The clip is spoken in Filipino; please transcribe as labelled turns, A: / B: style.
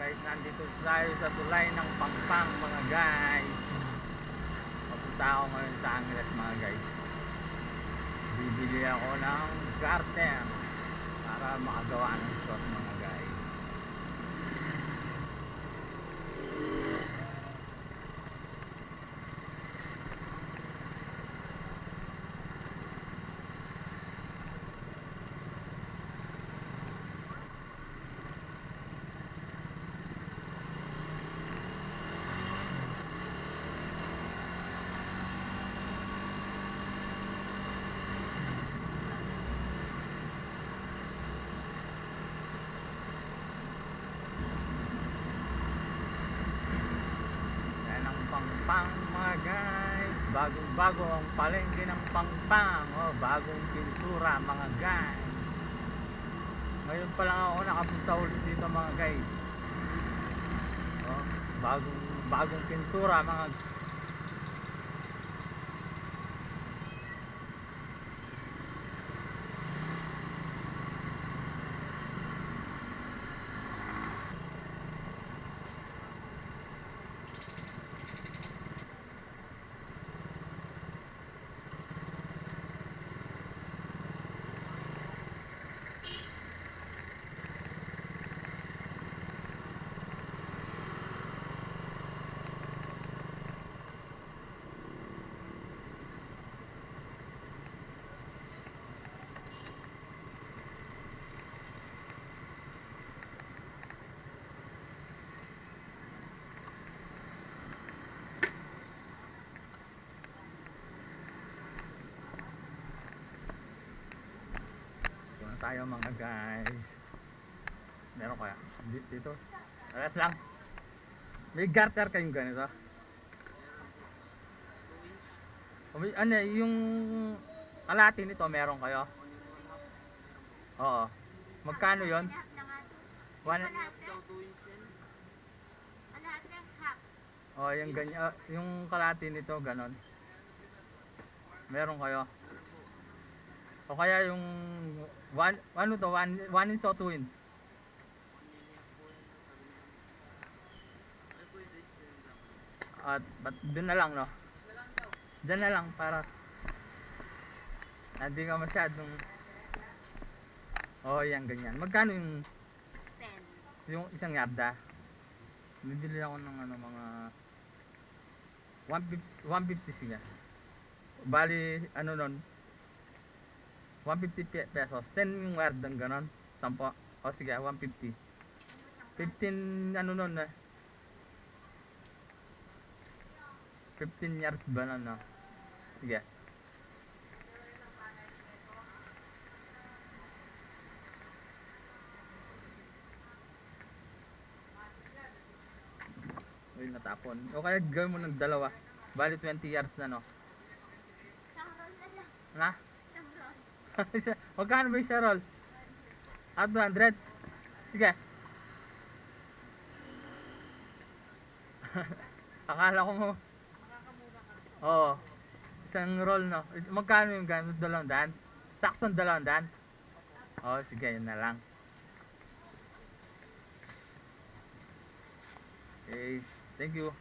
A: guys, nandito tayo sa tulay ng Pangpang mga guys. Papunta ako ngayon sa Angeles mga guys. Bibili ako ng garter para makagawa ng shot mga guys. Pangpang mga guys, bagong bago ang palengke ng Pangpang. Oh, bagong pintura mga guys. Ngayon pa lang ako nakapunta ulit dito mga guys. Oh, bagong pintura mga guys. Tayo mga guys. Meron kaya dito? Alas lang. May garter kayong ganito? Ano yung kalahati nito meron kayo? Oo. Magkano yon? One. Oh, yung ganyan, yung kalahati nito ganon. Meron kayo? O kaya yung ano to, 1 inch o 2 inch? At doon na lang no? Diyan na lang para hindi ka masyadong. Oh, yan ganyan. Magkano yung 10? Yung isang yarda? Bibili ako ng ano mga 150 siya. Bali ano nun 150 pesos. 10 yung yardang ganon. 10. O sige 150. 15 ano nun 15 yards ba nun no? Sige. Uy, natapon. O kaya gawin mo ng dalawa. Bali 20 yards na no? Isang roll na lang. Na? Isang roll. Magkano ba isa roll? 200? Sige. Akala ko mo. Oo. Isang roll no? Magkano yung gano'n? 200? Saktong 200? Oo, sige, yun na lang. Okay, thank you.